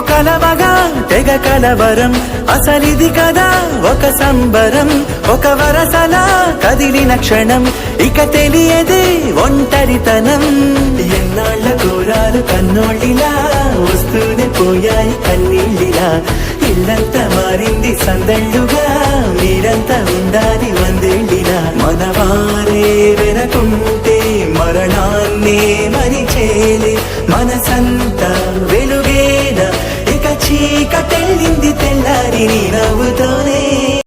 కలవగా తెగ కలవరం, అసలిది కదా ఒక సంబరం. ఒక వరసలా కదిలిన క్షణం, ఇక తెలియదే ఒంటరితనం. ఎన్నాళ్ళ కోరాలు కన్నోళ్ళిలా, వస్తూనే పోయాయి కన్నీళ్ళిలా. ఇల్లంతా మారింది సందళ్ళుగా, మీరంతా ఉండాలి వందేళ్ళిలా. మనవారే వెనకుంటే మరణాన్నే మరిచేలే, మనసంతా వెలుగేనా ఇక చీకటెళ్ళింది తెల్లారి నీ నవ్వుతోనే.